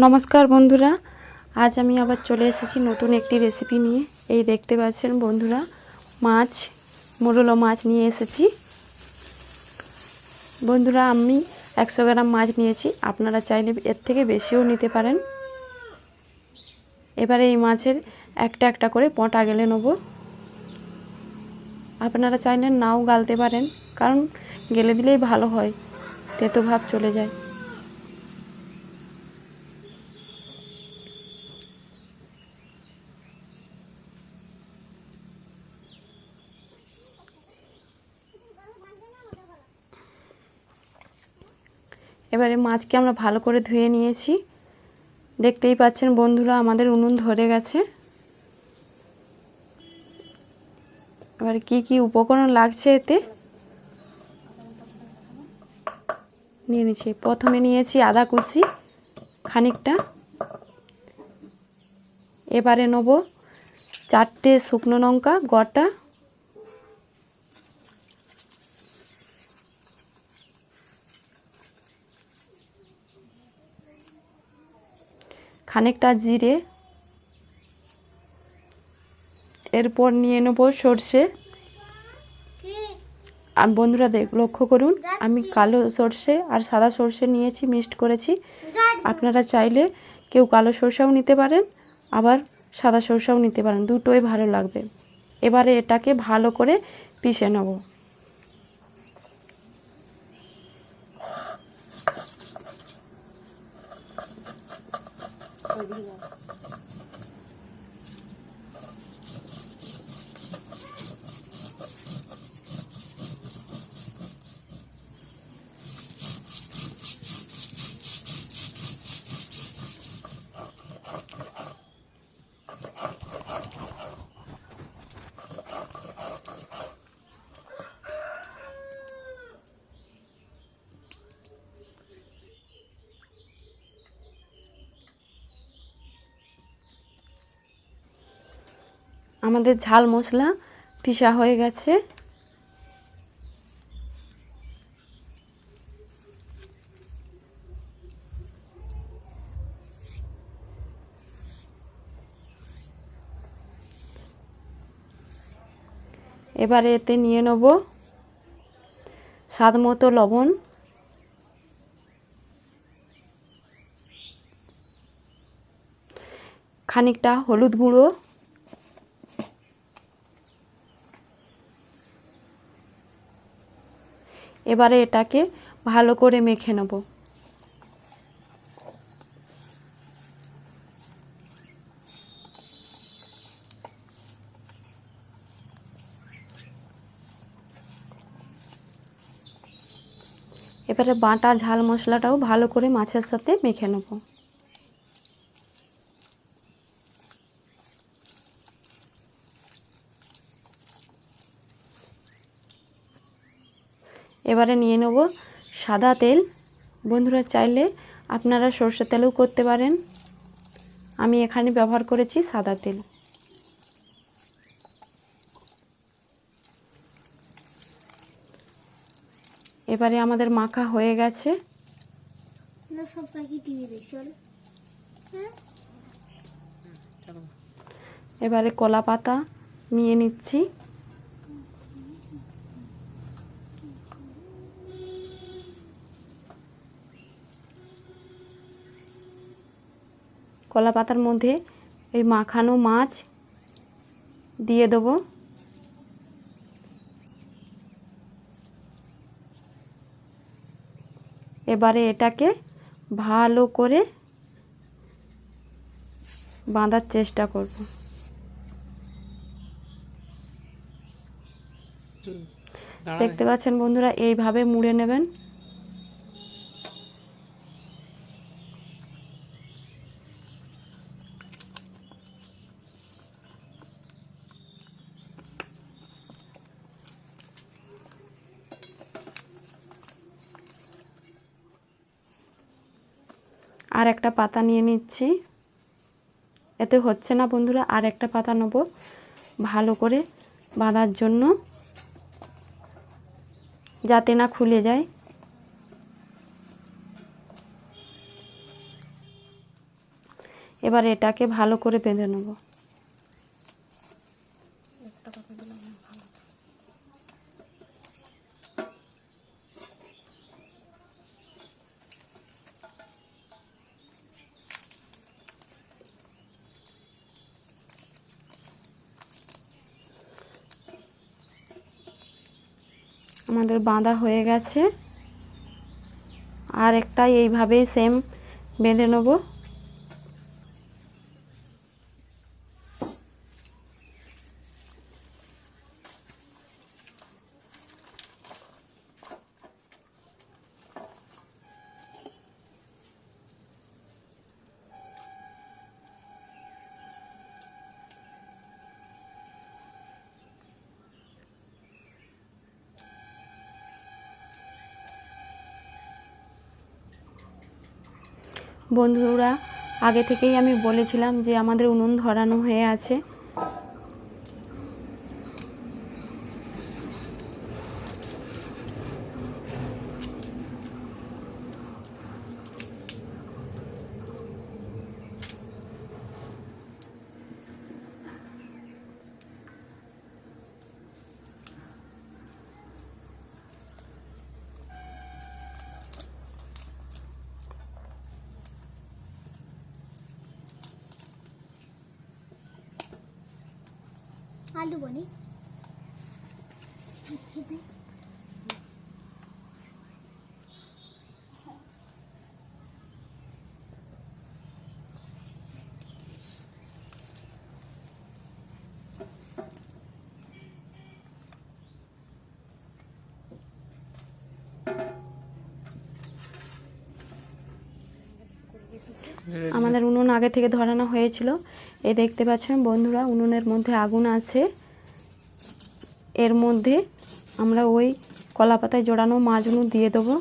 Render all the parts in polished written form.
নমস্কার বন্ধুরা, আজ আমি আবার চলে এসেছি নতুন একটি রেসিপি নিয়ে। এই দেখতে পাচ্ছেন বন্ধুরা, মাছ মোরলা মাছ নিয়ে এসেছি। বন্ধুরা, আমি 100 গ্রাম মাছ নিয়েছি, আপনারা চাইলে এর থেকে বেশিও নিতে পারেন। এবারে এই মাছের একটা একটা করে পোঁটা গেলে নেব। আপনারা চাইলে নাও গালতে পারেন, কারণ গেলে দিলেই ভালো হয়, তেতো ভাব চলে যায়। এবারে মাছকে আমরা ভালো করে ধুয়ে নিয়েছি। দেখতেই পাচ্ছেন বন্ধুরা, আমাদের উনুন ধরে গেছে। এবারে কি কি উপকরণ লাগছে এতে নিয়ে নিচ্ছি। প্রথমে নিয়েছি আদা কুচি খানিকটা। এবারে নেব 4টে শুকনো লঙ্কা গোটা, খানিকটা জিরে, এরপর নিয়ে নেব সর্ষে। আর বন্ধুরা লক্ষ্য করুন, আমি কালো সর্ষে আর সাদা সর্ষে নিয়েছি, মিক্সড করেছি। আপনারা চাইলে কেউ কালো সর্ষেও নিতে পারেন, আবার সাদা সর্ষেও নিতে পারেন, দুটোই ভালো লাগবে। এবারে এটাকে ভালো করে পিষে নেব। আমাদের ঝাল মশলা পিষা হয়ে গেছে। এবারে এতে নিয়ে নেব স্বাদ মতো লবণ, খানিকটা হলুদ গুঁড়ো, এবারে এটাকে ভালো করে মেখে নেব। এবারে বাটা ঝাল মশলাটাও ভালো করে মাছের সাথে মেখে নেব। এবারে নিয়ে নেব সাদা তেল। বন্ধুরা, চাইলে আপনারা সরষের তেলও করতে পারেন, আমি এখানে ব্যবহার করেছি সাদা তেল। এবারে আমাদের মাখা হয়ে গেছে। এবারে কলা পাতা নিয়ে নিচ্ছি। কলা পাতার মধ্যে এই মাখানো মাছ দিয়ে দেব। এবারে এটাকে ভালো করে বাঁধার চেষ্টা করব। দেখতে পাচ্ছেন বন্ধুরা, এইভাবে মুড়ে নেবেন। আর একটা পাতা নিয়ে নিচ্ছি। এতে হচ্ছে না বন্ধুরা, আর একটা পাতা নেব ভালো করে বাঁধার জন্য, যাতে না খুলে যায়। এবার এটাকে ভালো করে বেঁধে নেব। আমাদের বাঁধা হয়ে গেছে, আর একটা এইভাবেই সেম বেঁধে নেব। বন্ধুরা, আগে থেকেই আমি বলেছিলাম যে আমাদের উনুন ধরানো হয়ে আছে। आलू बनी আমাদের উনুন আগে থেকে ধরানো হয়েছিল। এই দেখতে পাচ্ছেন বন্ধুরা, উনুনের মধ্যে আগুন আছে। এর মধ্যে আমরা ওই কলা পাতায় জড়ানো মাছগুলো দিয়ে দেবো।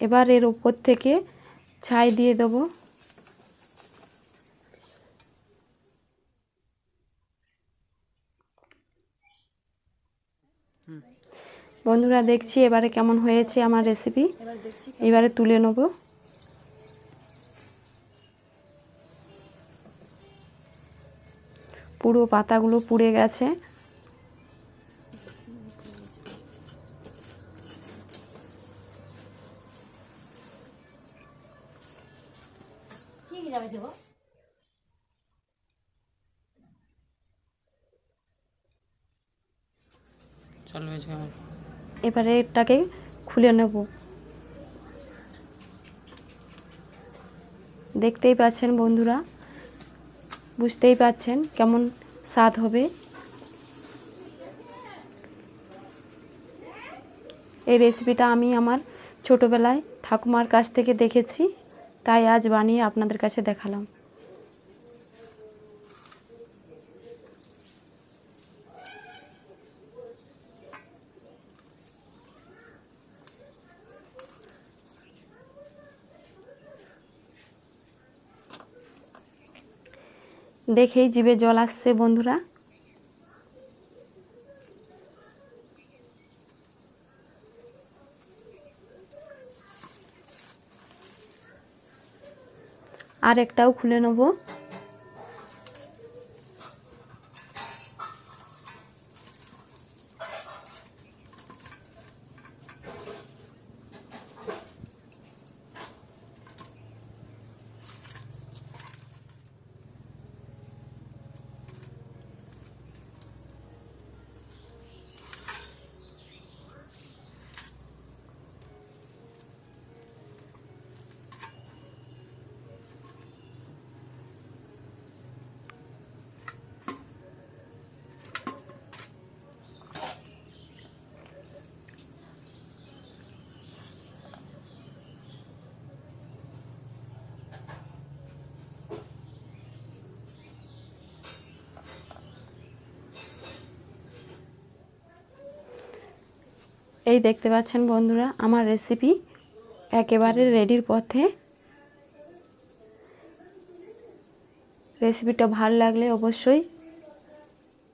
এবার এর উপর থেকে ছাই দিয়ে দেবো। বন্ধুরা, দেখছি এবারে কেমন হয়েছে আমার রেসিপি। এবারে তুলে নেব। পুরো পাতাগুলো পুড়ে গেছে। এবারে এটাকে খুলে নেব। দেখতেই পাচ্ছেন বন্ধুরা, বুঝতেই পাচ্ছেন কেমন স্বাদ হবে। এই রেসিপিটা আমি আমার ছোটোবেলায় ঠাকুমার কাছ থেকে দেখেছি, তাই আজ বানিয়ে আপনাদের কাছে দেখালাম। দেখেই জিভে জল আসছে বন্ধুরা। আর একটাও খুলে নেব। এই দেখতে পাচ্ছেন বন্ধুরা, আমার রেসিপি একেবারে রেডির পথে। রেসিপিটা ভালো লাগলে অবশ্যই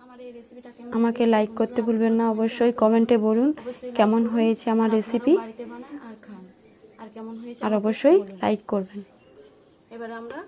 আমার এই রেসিপিটা আমাকে লাইক করতে ভুলবেন না, অবশ্যই কমেন্টে বলুন কেমন হয়েছে আমার রেসিপি, বাড়িতে বানান আর খান, আর কেমন হয়েছে আর আমাকে অবশ্যই বলুন। লাইক করবেন। এবার আমরা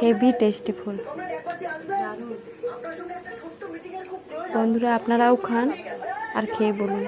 হেভি টেস্টিফুল। দারুণ। বন্ধুরা আপনারাও খান আর খেয়ে বলুন।